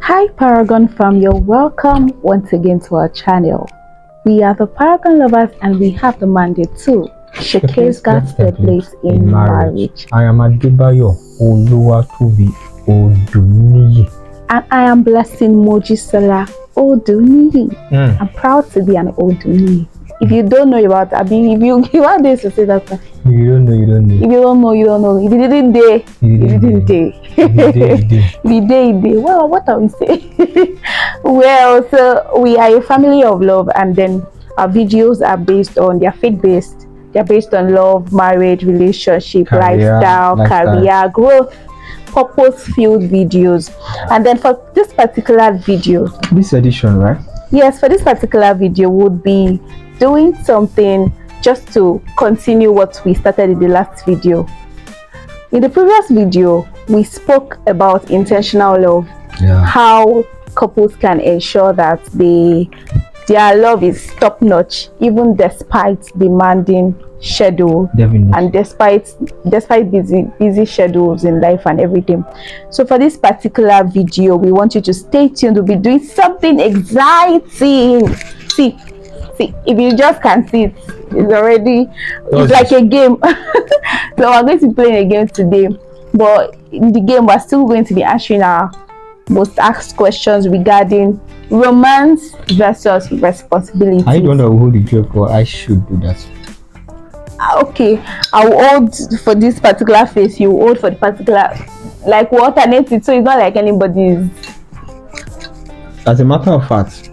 Hi Paragon fam, you're welcome once again to our channel. We are the Paragon lovers and we have the mandate to showcase God's templates in marriage. I am Adebayo Oluwatobi Oduniyi. And I am Blessing Mojisola Oduniyi. I'm proud to be an Oduniyi. If you don't know about Abi, if you want this to say that, you don't know. If you don't know, you don't know. If you didn't day, you didn't day. If you day. Well, what are we saying? Well, so we are a family of love, and then our videos are based on, they're faith-based. They're based on love, marriage, relationship, lifestyle, career, growth, purpose-filled videos. And then for this particular video, this edition, right? Yes, for this particular video, would be doing something just to continue what we started in the last video. In the previous video, we spoke about intentional love, how couples can ensure that their love is top-notch, even despite demanding schedule. Definitely. And despite busy schedules in life and everything. So for this particular video, we want you to stay tuned. We'll be doing something exciting. See, if you just can't see it, it's like a game. So we're going to be playing a game today, but in the game we're still going to be answering our most asked questions regarding romance versus responsibility. I don't know who the joke, or I should do that. Okay, I'll hold for this particular face, you hold for the particular, like we alternate it, so it's not like anybody's. As a matter of fact,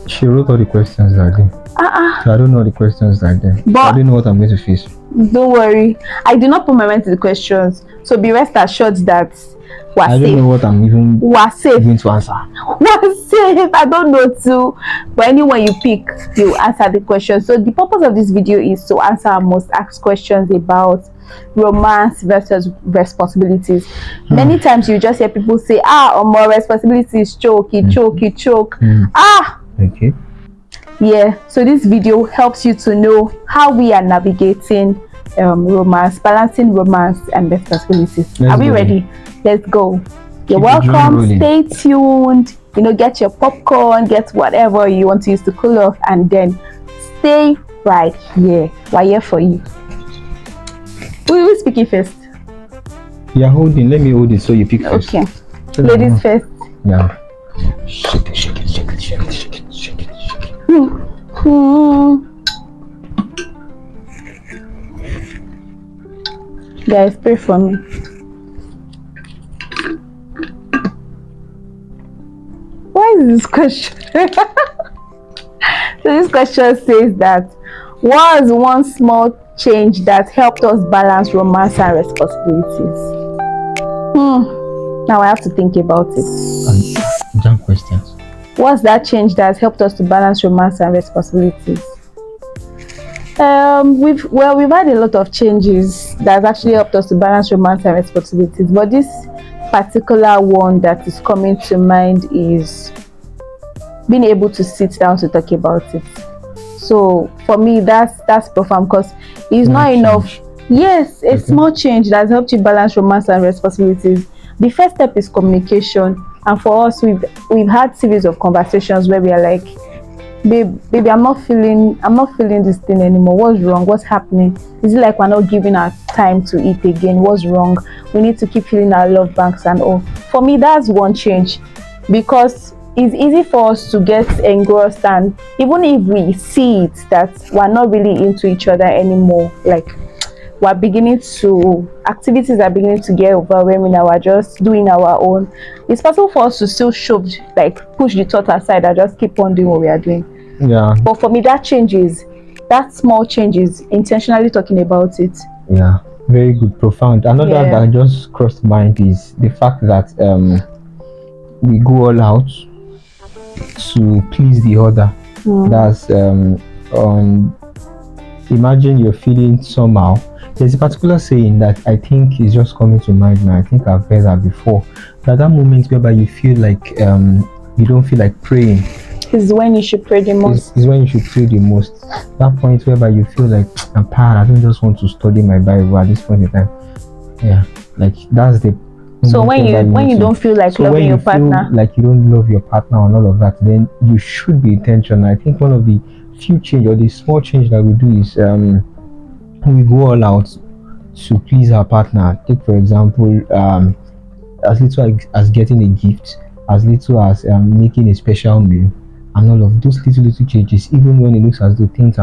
she wrote all the questions that day. So I don't know the questions that day. But I don't know what I'm going to face. Don't worry, I do not put my mind to the questions, so be rest assured that we're safe. I don't know what I'm even going to answer. We're safe. I don't know too, but anyone you pick, you answer the question. So the purpose of this video is to answer our most asked questions about romance versus responsibilities. Many times you just hear people say, more responsibilities, choke. Okay. Yeah, so this video helps you to know how we are navigating romance, balancing romance and responsibilities. Are we ready? Let's go. You're welcome. Stay tuned. Get your popcorn, get whatever you want to use to cool off, and then stay right here. We're here for you. Who is speaking first? You're holding. Let me hold it so you pick first. Okay. Ladies first. Yeah. Shake it. Guys, pray for me. Why is this question? So this question says that, what is one small change that helped us balance romance and responsibilities? Now I have to think about it. Jump questions. What's that change that has helped us to balance romance and responsibilities? We've had a lot of changes that has actually helped us to balance romance and responsibilities, but this particular one that is coming to mind is being able to sit down to talk about it. So for me, that's profound, because it's not enough. Yes, a small change that has helped you balance romance and responsibilities. The first step is communication, and for us, we've had series of conversations where we are like, baby, I'm not feeling this thing anymore. What's wrong? What's happening? Is it like we're not giving our time to eat again? What's wrong? We need to keep filling our love banks and all. For me, that's one change, because it's easy for us to get engrossed, and even if we see it that we're not really into each other anymore, like activities are beginning to get overwhelming, and we're just doing our own, it's possible for us to still push the thought aside and just keep on doing what we are doing. Yeah. But for me, that small changes, intentionally talking about it. Yeah, very good, profound. Another that just crossed mind is the fact that we go all out to please the other. That's imagine you're feeling somehow. There's a particular saying that I think is just coming to mind now. I think I've heard that before. That moment whereby you feel like you don't feel like praying is when you should pray the most. Is when you should pray the most. That point whereby you feel like, I'm tired, I don't just want to study my Bible at this point in time. Yeah, like that's the So moment whereby when need you to- don't feel like so loving when your you partner, feel like you don't love your partner and all of that, then you should be intentional. I think one of the few change or the small change that we do is we go all out to please our partner. Take for example, as little as getting a gift, as little as making a special meal, and all of those little changes, even when it looks as though things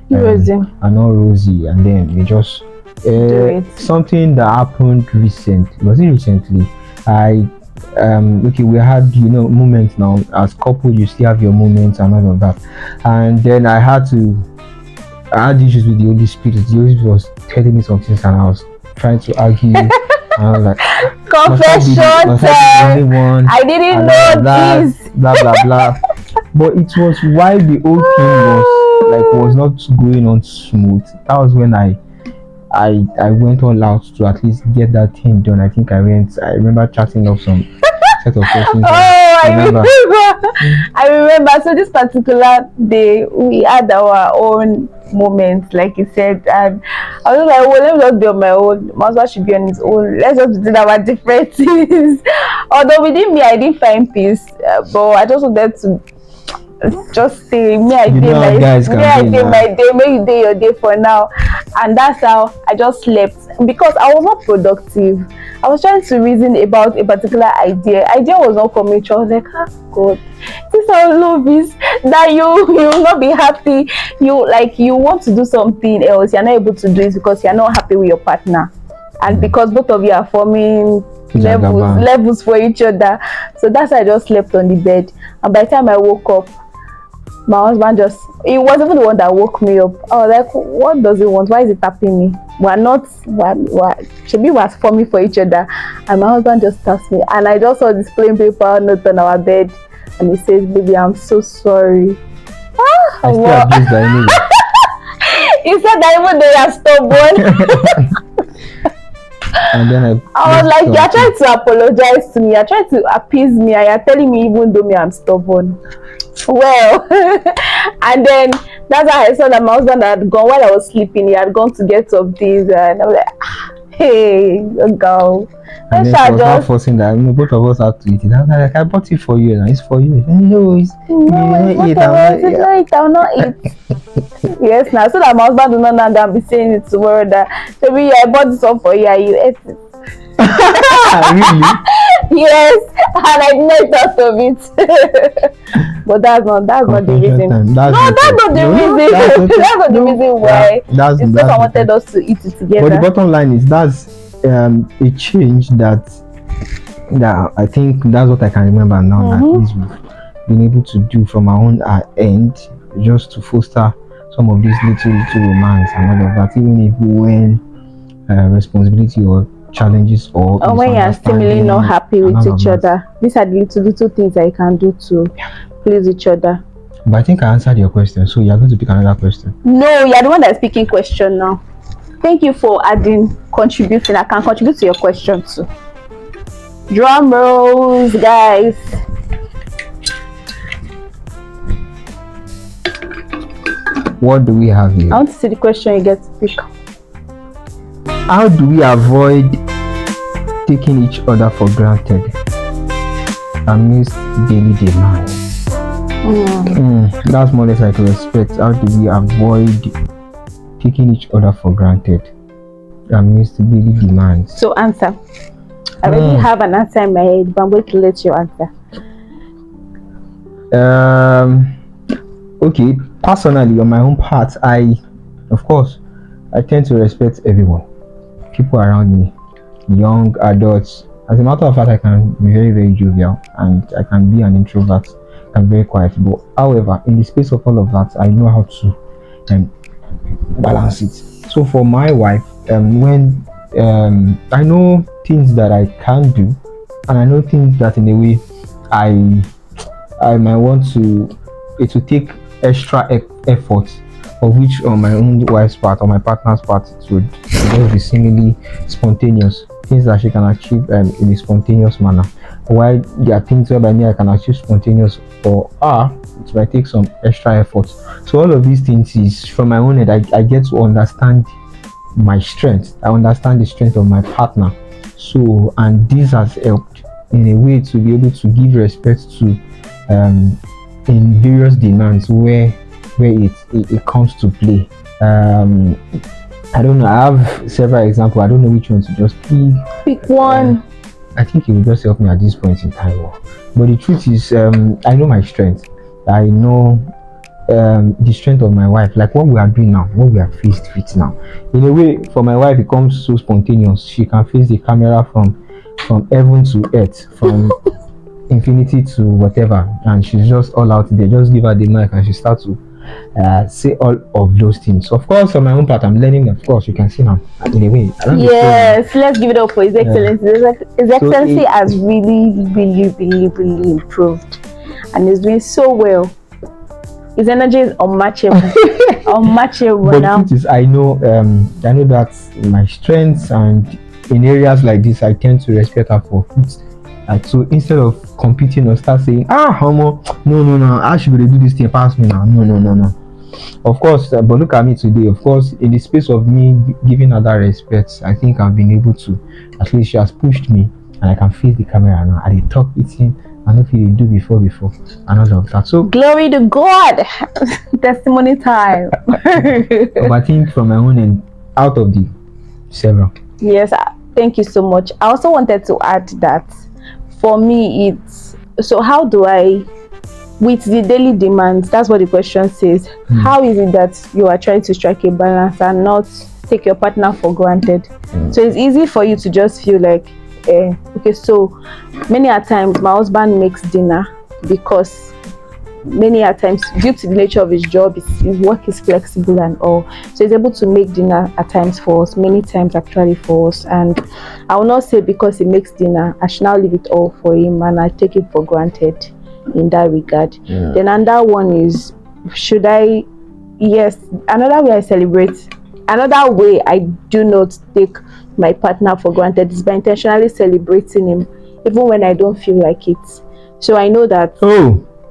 Rosy, are not rosy, and then we just do it. something that happened recently. Was it recently? I okay, we had moments now as couple. You still have your moments and all of that, and then I had issues with the Holy Spirit. The Holy Spirit was telling me some things, and I was trying to argue. And I was like, Confession must I be the time. only one? I didn't And all know of that, this. blah blah blah. But it was while the whole thing was not going on smooth. That was when I went all out to at least get that thing done. I remember chatting up some set of questions. Oh, I remember. remember. I remember. So this particular day, we had our own moments, like you said, and I was like, well, let me just be on my own. My husband should be on his own. Let's just do our different things. Although within me, I didn't find peace, but I just wanted to just say me I You did know how my guys can me I be did now. my day, make you day your day for now. And that's how I just slept, because I was not productive. I was trying to reason about a particular idea was not coming true. I was like, God, this how love is, that you will not be happy, you want to do something else, you're not able to do it because you're not happy with your partner, and because both of you are forming levels for each other. So that's why I just slept on the bed, and by the time I woke up, my husband he was even the one that woke me up. I was like, what does he want? Why is he tapping me? Should be was forming for each other. And my husband just taps me, and I just saw this plain paper note on our bed, and he says, baby, I'm so sorry. I still abuse that anyway. He said that even though you're stubborn. And then I was like, you're trying to apologize to me, you're trying to appease me, and you're telling me even though I'm stubborn. Well, and then that's how I saw that my husband had gone while I was sleeping. He had gone to get some things, and I was like, hey, girl. And then she was not forcing that. Both of us had to eat it. I was like, I bought it for you, and it's for you. No, it's I'll not eat. Yes, now so that my husband do not know that I'll be saying it tomorrow that maybe I bought this one for you and you ate it. Really? Yes, and I never thought of it. But that's not the reason. That's not the reason. That's not the reason why. It's because I wanted us to eat it together. But the bottom line is that's a change that I think that's what I can remember now. At least we've been able to do from our own end, just to foster some of these little romance and all of that, even if when responsibility or challenges or when you're seemingly not happy with each other. These are the little things that you can do to please each other. But I think I answered your question, so you're going to pick another question. No, you're the one that's picking question now. Thank you for contributing. I can contribute to your question too. Drum rolls, guys. What do we have here? I want to see the question you get to pick. How do we avoid taking each other for granted amidst daily demands? That's more or less like respect. How do we avoid taking each other for granted amidst daily demands? So answer. I already have an answer in my head, but I'm going to let you answer. Okay, personally, on my own part, of course, I tend to respect everyone, people around me, young adults. As a matter of fact, I can be very, very jovial, and I can be an introvert. I'm very quiet. But however, in the space of all of that, I know how to balance it. So for my wife, when I know things that I can do, and I know things that in a way I might want to, it will take extra effort, of which on my own wife's part or my partner's part it would just be seemingly spontaneous, things that she can achieve in a spontaneous manner, while there are things whereby me I can achieve spontaneous, for it might take some extra effort. So all of these things is from my own end. I get to understand my strength. I understand the strength of my partner, So, and this has helped in a way to be able to give respect to in various demands where it comes to play. um I don't know, I have several examples. I don't know which one to just Pick one. I think it will just help me at this point in time. But the truth is, I know my strength. I know the strength of my wife. Like what we are doing now, what we are faced with now. In a way, for my wife, it comes so spontaneous. She can face the camera from heaven to earth, from infinity to whatever, and she's just all out there. Just give her the mic and she starts to say all of those things. Of course, on my own part, I'm learning. Of course, you can see now. In a way, I don't Yes, let's give it up for His Excellency. His Excellency it- has really improved, and is doing so well. His energy is unmatchable, unmatchable But now. the truth is, I know that my strengths, and in areas like this, I tend to respect her for it. And so instead of competing or start saying, homo, no, I should do this thing past me now. No. Of course, but look at me today. Of course, in the space of me giving her that respect, I think I've been able to. At least she has pushed me, and I can face the camera now. I dey talk eating. I know if you do before, and all of that. So Glory to God. Testimony time. but I think from my own end, out of the several. Yes, thank you so much. I also wanted to add that for me, it's so how do I, with the daily demands, that's what the question says. How is it that you are trying to strike a balance and not take your partner for granted? So it's easy for you to just feel like, okay, so many a times my husband makes dinner because many a times due to the nature of his job, his work is flexible and all, so he's able to make dinner at times for us, many times actually for us. And I will not say because he makes dinner I should now leave it all for him and I take it for granted in that regard. Then another one is, should I, yes, another way I celebrate, another way I do not take my partner for granted is by intentionally celebrating him even when I don't feel like it. So I know that,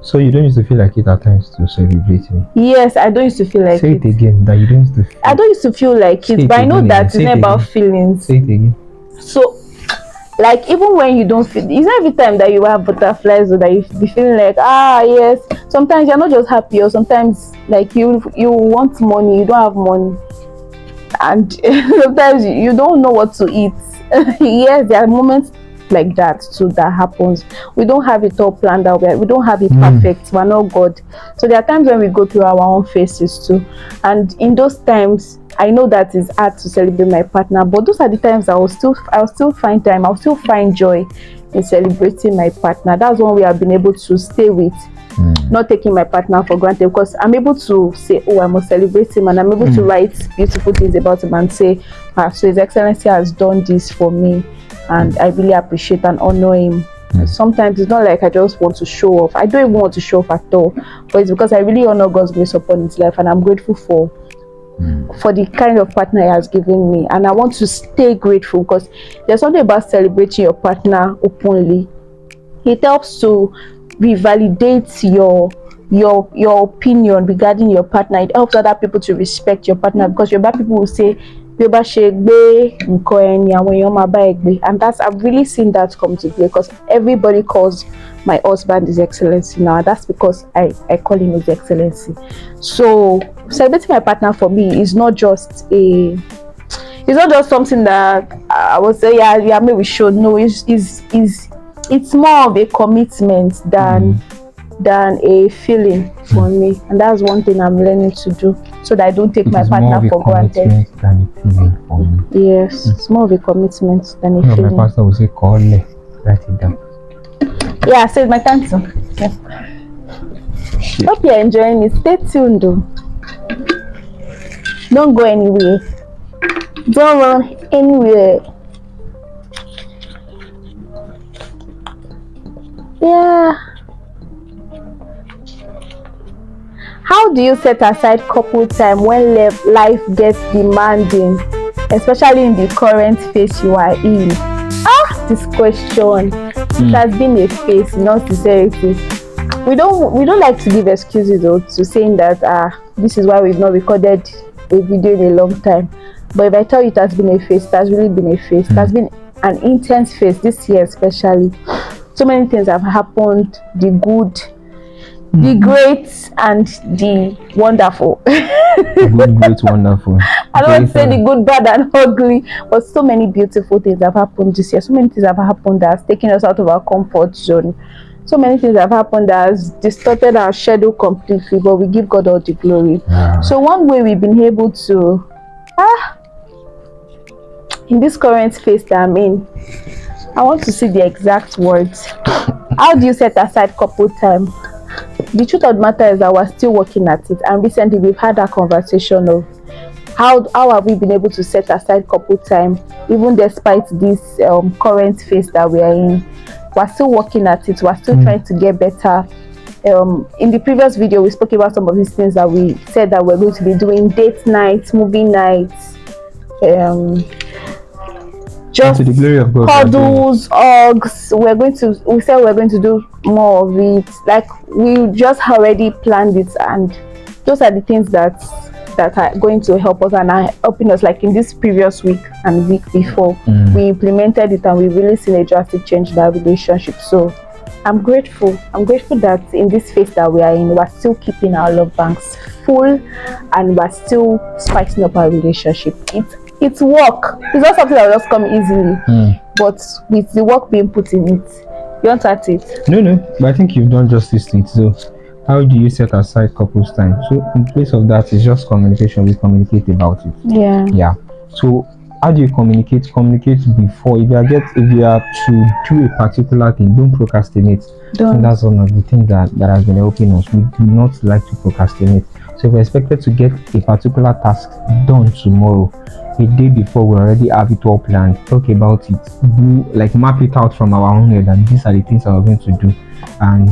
So you don't used to feel like it at times to celebrate me? yes, I don't used to feel like Say it again, that you don't used to feel. I don't used to feel like it, but I know that it's not about feelings. Say it again. So, like, even when you don't feel, it's not every time that you have butterflies or that you be feeling like, yes. Sometimes you're not just happy, or sometimes like you want money, you don't have money, and sometimes you don't know what to eat. Yes, there are moments like that too that happens. We don't have it all planned out. We don't have it perfect. We're not God. So there are times when we go through our own phases too, and in those times I know that it's hard to celebrate my partner, but those are the times I'll still find time, I'll still find joy in celebrating my partner. That's one way I've been able to stay with not taking my partner for granted, because I'm able to say, I must celebrate him, and I'm able to write beautiful things about him and say, so His Excellency has done this for me and I really appreciate and honor him. Sometimes it's not like I just want to show off. I don't even want to show off at all, but it's because I really honor God's grace upon his life, and I'm grateful for the kind of partner he has given me, and I want to stay grateful, because there's something about celebrating your partner openly. It helps to revalidate your opinion regarding your partner. It helps other people to respect your partner, because your bad people will say, and that's, I've really seen that come to play, because everybody calls my husband His Excellency now. That's because I call him His Excellency. So celebrating my partner for me is not just something that I would say, maybe we should. No, it's more of a commitment than a feeling for me, and that's one thing I'm learning to do, so that I don't take my partner for granted. Than a feeling for me. Yes, it's more of a commitment than a My feeling. pastor will say, "Call me, write it down." Yeah, so it's my time to. Yeah. Hope you're enjoying it. Stay tuned though. Don't go anywhere. Don't run anywhere. Yeah. How do you set aside couple time when life gets demanding, especially in the current phase you are in? This question, it has been a phase, in all sincerity. We don't like to give excuses though, to saying that this is why we've not recorded a video in a long time. But if I tell you it has been a phase, it has really been a phase. It has been an intense phase this year, especially. So many things have happened, the good, the great, and the wonderful. Good, great, wonderful. I don't want to say the good, bad, and ugly, but so many beautiful things have happened this year. So many things have happened that has taken us out of our comfort zone. So many things have happened that has distorted our schedule completely, but we give God all the glory. So one way we've been able to, in this current phase that I'm in, I want to see the exact words. How do you set aside couple time? The truth of the matter is that we're still working at it, and recently we've had a conversation of how have we been able to set aside couple time even despite this current phase that we are in. We're still working at it, we're still trying to get better. In the previous video we spoke about some of these things that we said that we're going to be doing: date nights, movie nights, just to the glory of God, cuddles, hugs. We said we're going to do more of it. Like, we just already planned it, and those are the things that are going to help us and are helping us. Like in this previous week and week before, we implemented it, and we've really seen a drastic change in our relationship. So I'm grateful that in this phase that we are in, we're still keeping our love banks full, and we're still spicing up our relationship. It's work. It's not something that will just come easily, but with the work being put in it, you want to add it? No, but I think you've done justice to it. So how do you set aside couples time? So in place of that, it's just communication. We communicate about it. Yeah. So how do you communicate before? If you are to do a particular thing, don't procrastinate. And that's one of the things that has been helping us. We do not like to procrastinate. So if we're expected to get a particular task done tomorrow, a day before, we already have it all planned, talk about it, map it out from our own head, and these are the things that we're going to do. And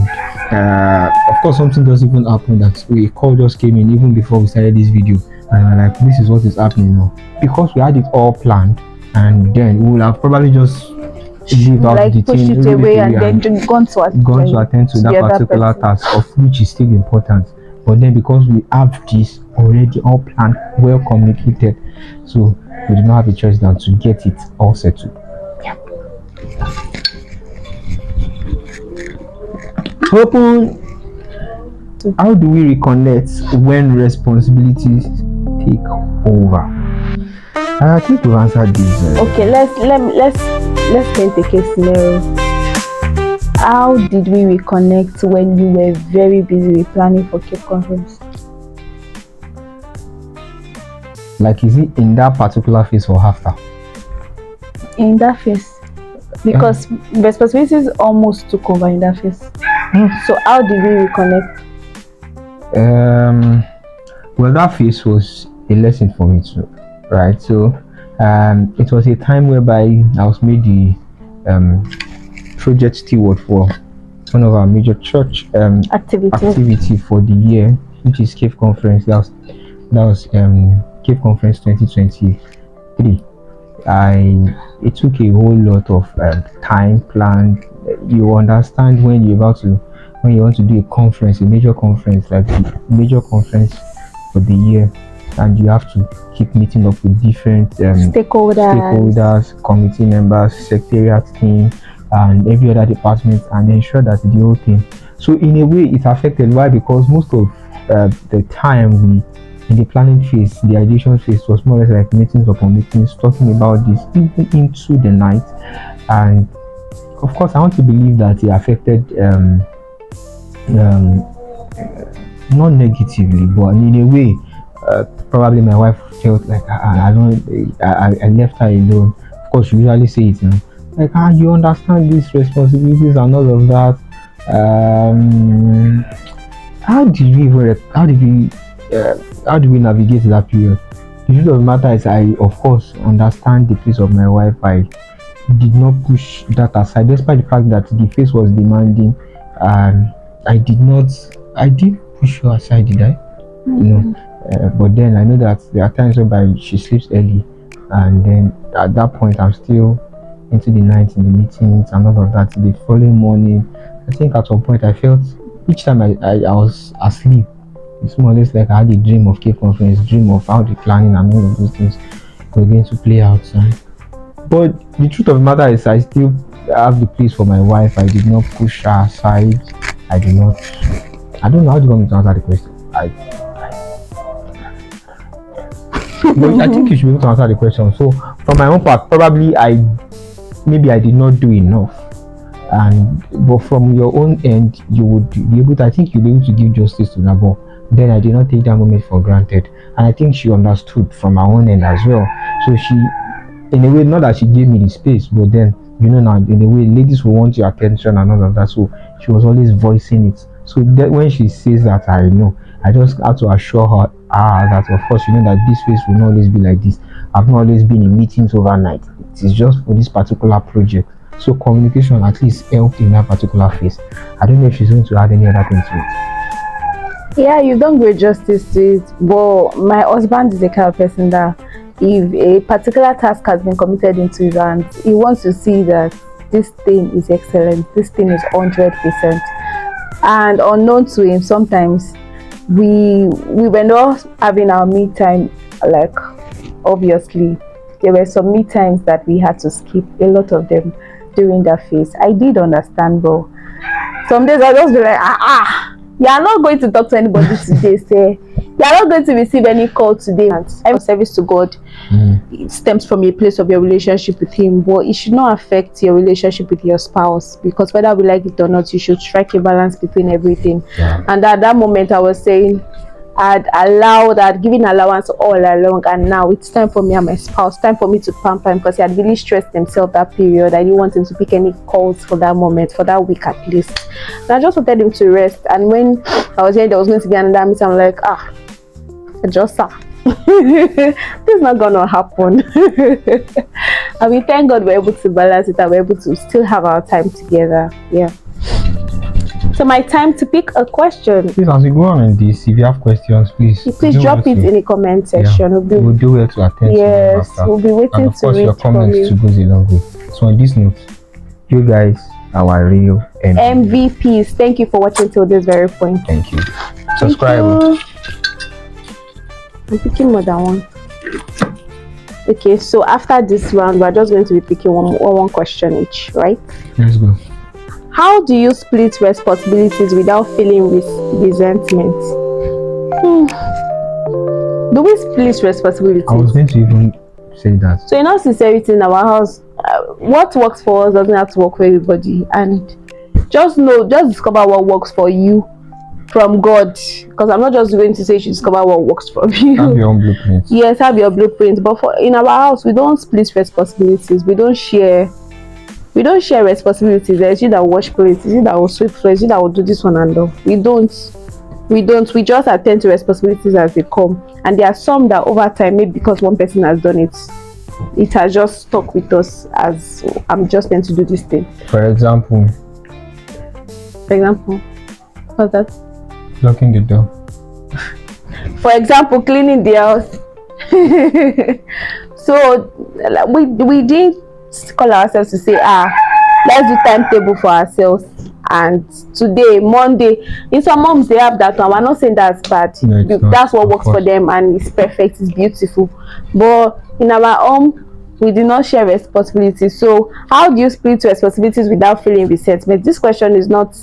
of course, something does even happen that a call just came in even before we started this video, and we're like, this is what is happening now, because we had it all planned, and then we will have probably just leave out the push thing, it away, and then gone to attend to that particular task, of which is still important. But then, because we have this already all planned, well communicated, so we do not have a choice than to get it all settled. Open. How do we reconnect when responsibilities take over? I think we've answered this. Okay, let's paint a case scenario. How did we reconnect when you were very busy with planning for Cape Conference? Like, is it in that particular phase or after? In that phase, because responsibilities almost took over in that phase. So how did we reconnect? Well, that phase was a lesson for me too, right? So it was a time whereby I was made the project steward for one of our major church activity for the year, which is Cape Conference. That was Cape Conference 2023. It took a whole lot of time planned. You understand when you want to do a conference, a major conference, like the major conference for the year, and you have to keep meeting up with different stakeholders, committee members, secretariat team, and every other department, and ensure that the whole thing. So in a way, it affected. Why? Because most of the time in the planning phase, the ideation phase, was more or less like meetings upon meetings, talking about this even into the night. And of course, I want to believe that it affected not negatively, but in a way, probably my wife felt like I left her alone. Of course, you usually say it, like, you understand these responsibilities and all of that. How do we navigate that period? The truth of the matter is, I of course understand the place of my wife. I did not push that aside, despite the fact that the face was demanding. I did push her aside, did I? But then I know that there are times whereby she sleeps early, and then at that point I'm still into the night in the meetings and all of that. The following morning, I think at some point I felt each time I was asleep, it's more or less like I had a dream of Cape Conference, dream of how the planning and all of those things were going to play out. And But the truth of the matter is, I still have the place for my wife. I did not push her aside. I did not. I don't know how do you want me to answer the question. But I think you should be able to answer the question. So, from my own part, probably maybe I did not do enough. But from your own end, you would be able to. I think you'll be able to give justice to that. But then I did not take that moment for granted, and I think she understood from her own end as well. So she, in a way, not that she gave me the space, but then now in a way, ladies will want your attention and all of that. So she was always voicing it. So that when she says that, I know. I just have to assure her that of course that this space will not always be like this. I've not always been in meetings overnight. It is just for this particular project. So communication at least helped in that particular phase. I don't know if she's going to add any other thing to it. Yeah, you've done great justice to it. But my husband is the kind of person that if a particular task has been committed into his hands, he wants to see that this thing is excellent, this thing is 100%. And unknown to him, sometimes we were not having our me time. Like, obviously there were some me times that we had to skip, a lot of them during that phase. I did understand, bro. Some days I just be like, you are not going to talk to anybody today, say you are not going to receive any call today. And service to God, it stems from a place of your relationship with him, but it should not affect your relationship with your spouse, because whether we like it or not, you should strike a balance between everything. And at that moment I was saying I'd given allowance all along, and now it's time for me and my spouse, time for me to pamper him, because he had really stressed himself that period. I didn't want him to pick any calls for that moment, for that week at least. And I just wanted him to rest. And when I was hearing there was going to be another meeting, I'm like, this is not gonna happen. And we thank God we're able to balance it and we're able to still have our time together. Yeah. So my time to pick a question. Please, as we go on in this, if you have questions, please drop it in the comment section. Yeah. We'll do well to attend. Yes, we'll be waiting and of course, to read your comments too goes a long way. So on this note, you guys are our real MVPs. Thank you for watching till this very point. Thank you. Subscribe. Thank you. I'm picking more than one. Okay, so after this round, we're just going to be picking one question each, right? Let's go. How do you split responsibilities without feeling resentment? Do we split responsibilities? I was going to even say that. So in all sincerity, in our house, what works for us doesn't have to work for everybody. And just discover what works for you from God. Because I'm not just going to say you should discover what works for you. Have your own blueprint. Yes, have your blueprint. But in our house, we don't split responsibilities. We don't share responsibilities. There's you that wash plates, you that will sweep floors, you that will do this one and all. We just attend to responsibilities as they come. And there are some that over time, maybe because one person has done it, it has just stuck with us as I'm just meant to do this thing. For example, what's that? Locking the door. For example, cleaning the house. So we didn't call ourselves to say, let's do timetable for ourselves. And today, Monday, in some moms they have that one. We're not saying that's bad. No, that's what works for them and it's perfect, it's beautiful. But in our home, we do not share responsibilities. So how do you split responsibilities without feeling resentment? This question is not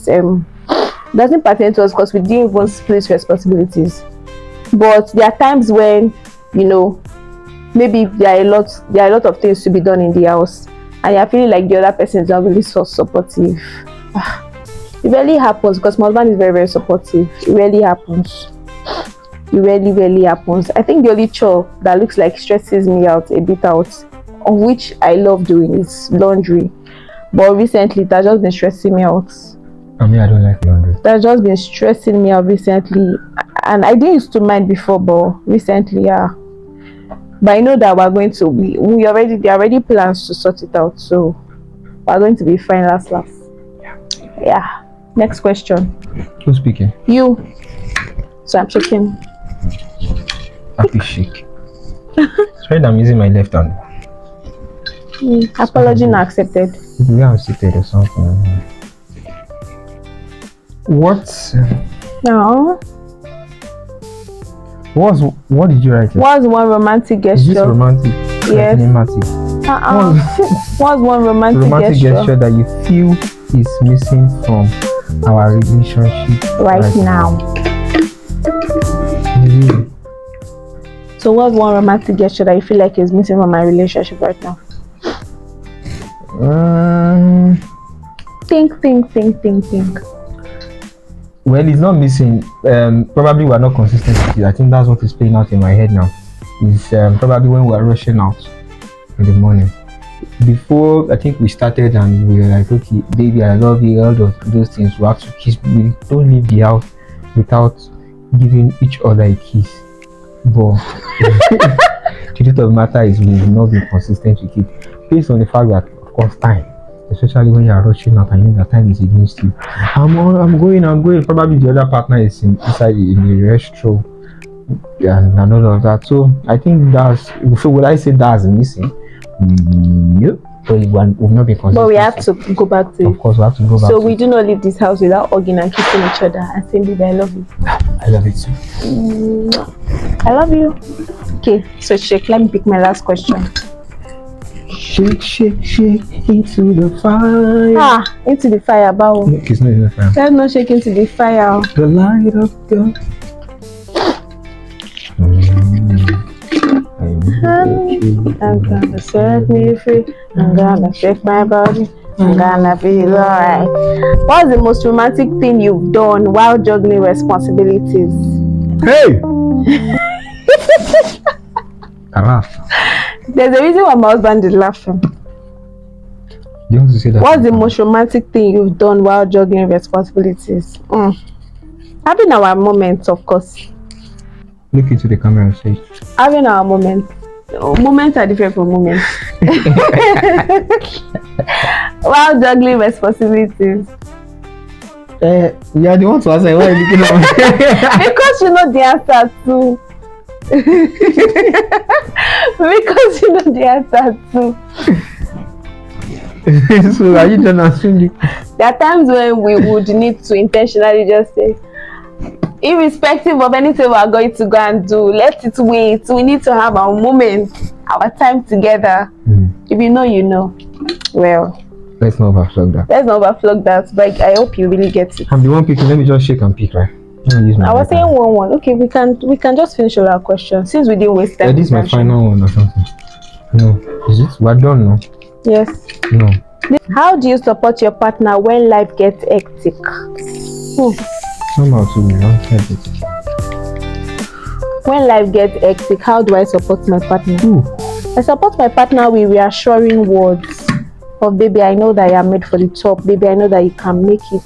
doesn't pertain to us because we didn't even split responsibilities. But there are times when maybe there are a lot of things to be done in the house, and you're feeling like the other person is not really so supportive. It rarely happens because my husband is very, very supportive. It rarely happens. It really happens. I think the only chore that looks like stresses me out a bit out, of which I love doing, is laundry. But recently, it has just been stressing me out. I don't like laundry. That's just been stressing me out recently, and I didn't used to mind before, but recently, yeah. But I know that there are already plans to sort it out, so we're going to be fine last. Yeah. Next question. Who's speaking? You. So I'm checking. Happy shake. Sorry that I'm using my left hand. Apology not accepted. We are seated or something. What? No. What did you write? What's one romantic gesture? Is this romantic? Yes. Cinematic. What's one romantic romantic gesture that you feel is missing from our relationship right now? Really? So what's one romantic gesture that you feel like is missing from my relationship right now? Think. Well, it's not missing. Probably we're not consistent with it. I think that's what is playing out in my head now. Is probably when we're rushing out in the morning. Before I think we started and we were like, okay, baby, I love you, all those things. We have to kiss. We don't leave the house without giving each other a kiss. But the truth of the matter is we've not been consistent with it. Based on the fact that, of course, time. Especially when you are rushing out and you know that time is against you. I'm going. Probably the other partner is inside in the restroom and all of that. So I think that's. So would I say that's missing? Yep. But we've not been consistent. But we have to go back to. Of course, we have to go back. So we do not leave this house without hugging and kissing each other and saying, "Baby, I love you." I love it too. I love you. Okay, so shake. Let me pick my last question. Shake into the fire. Into the fire, bow. No, it's not in the fire. Let's not shake into the fire. The light of God. I'm gonna set me free. I'm gonna shake my body. I'm gonna feel alright. What's the most romantic thing you've done while juggling responsibilities? Hey! There's a reason why my husband is laughing. You want to say that? What's the most romantic thing you've done while juggling responsibilities? Having our moments, of course. Look into the camera and say. Having our moments. Moments are different from moments. While juggling responsibilities. Yeah, the one to answer. Why are you looking at me? Because you know the answer too. Because you know the answer too. So are you done answering? There are times when we would need to intentionally just say, irrespective of anything we are going to go and do, let it wait. We need to have our moment, our time together. If you know, you know. Well, let's not overflog that. But I hope you really get it. I'm the one picking. Let me just shake and pick, right? I was saying 1-1. Okay, we can just finish all our questions since we didn't waste time. This is my final one or something. No, is it? We're done now. Yes. No. How do you support your partner when life gets hectic? Somehow to be wrong. When life gets hectic, how do I support my partner? I support my partner with reassuring words of, baby, I know that you are made for the top. Baby, I know that you can make it.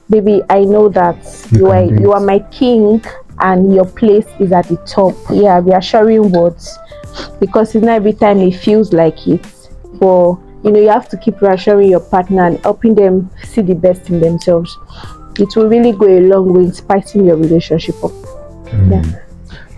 Baby, I know that you are my king and your place is at the top. Yeah, reassuring words, because it's not every time it feels like it. But you have to keep reassuring your partner and helping them see the best in themselves. It will really go a long way in spicing your relationship up. Yeah.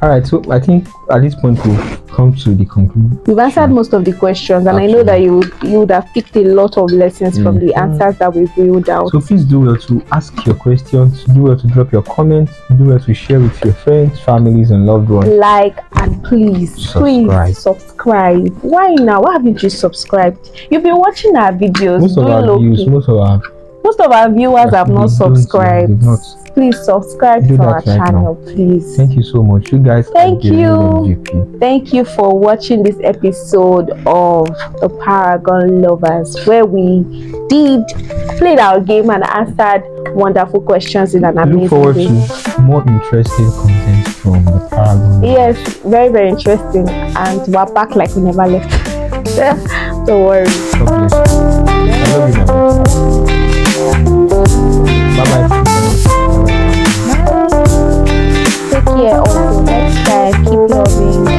All right, so I think at this point we've come to the conclusion. We've answered most of the questions, and I know that you would have picked a lot of lessons from the answers that we've reeled out. So please do well to ask your questions, do well to drop your comments, do well to share with your friends, families, and loved ones. Like, and please subscribe. Why now? Why haven't you subscribed? You've been watching our videos. Most of our viewers have not subscribed. Please subscribe to our channel, please. Thank you so much, you guys. Thank you for watching this episode of the Paragon Lovers, where we played our game and answered wonderful questions in an amazing way. Look forward to more interesting content from the Paragon. Yes, very, very interesting, and we're back like we never left. Don't worry. God bless you. I love you, bye bye. Take care. Until next time, keep loving.